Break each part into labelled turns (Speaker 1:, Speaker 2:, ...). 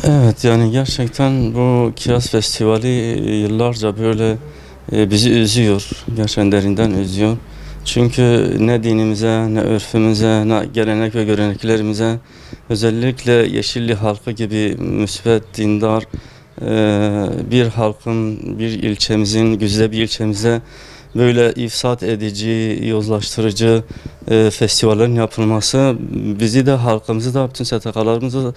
Speaker 1: Evet, yani gerçekten bu Kiraz Festivali yıllarca böyle bizi üzüyor. Gerçekten derinden üzüyor. Çünkü ne dinimize, ne örfümüze, ne gelenek ve göreneklerimize, özellikle Yeşilli halkı gibi müsbet, dindar bir halkın, bir ilçemizin, güzide bir ilçemize böyle ifsat edici, yozlaştırıcı festivallerin yapılması bizi de, halkımızı da, bütün STK'larımızı da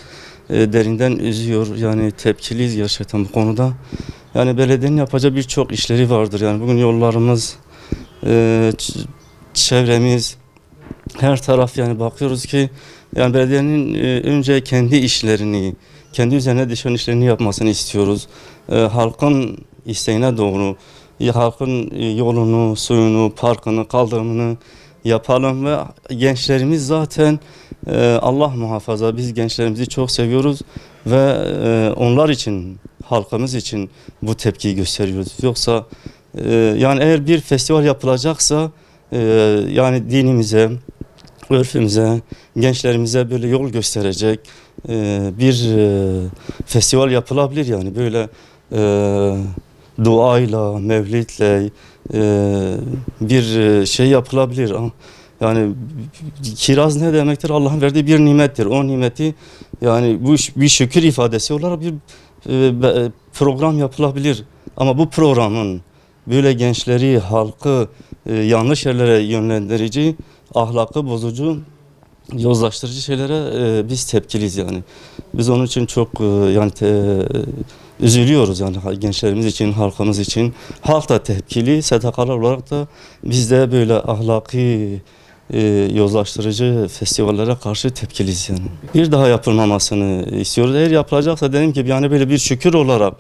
Speaker 1: derinden üzüyor. Yani tepkiliyiz gerçekten bu konuda. Yani belediyenin yapacağı birçok işleri vardır. Yani bugün yollarımız, çevremiz, her taraf, yani bakıyoruz ki yani belediyenin önce kendi işlerini, kendi üzerine düşen işlerini yapmasını istiyoruz. Halkın isteğine doğru, halkın yolunu, suyunu, parkını, kaldırımını yapalım ve gençlerimiz zaten Allah muhafaza, biz gençlerimizi çok seviyoruz ve onlar için, halkımız için bu tepkiyi gösteriyoruz. Yoksa yani eğer bir festival yapılacaksa yani dinimize, örfümüze, gençlerimize böyle yol gösterecek bir festival yapılabilir. Yani böyle duayla, mevlidle bir şey yapılabilir. Yani kiraz ne demektir? Allah'ın verdiği bir nimettir. O nimeti, yani bu bir şükür ifadesi olarak bir program yapılabilir. Ama bu programın böyle gençleri, halkı yanlış yerlere yönlendirici, ahlakı bozucu, yozlaştırıcı şeylere biz tepkiliyiz yani. Biz onun için çok yani üzülüyoruz yani, gençlerimiz için, halkımız için. Halk da tepkili, STK'lar olarak da biz de böyle ahlaki yozlaştırıcı festivallere karşı tepkiliyiz yani. Bir daha yapılmamasını istiyoruz. Eğer yapılacaksa, dediğim gibi, yani böyle bir şükür olarak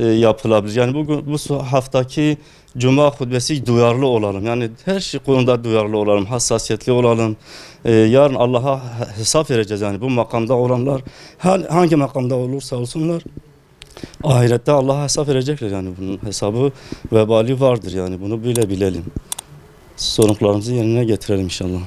Speaker 1: yapılabilir. Yani bugün bu haftaki Cuma hutbesi, duyarlı olalım. Yani her şey konuda duyarlı olalım, hassasiyetli olalım. Yarın Allah'a hesap vereceğiz yani, bu makamda olanlar hangi makamda olursa olsunlar ahirette Allah'a hesap verecekler, yani bunun hesabı, vebali vardır, yani bunu böyle bilelim. Sorumluluklarımızı yerine getirelim inşallah.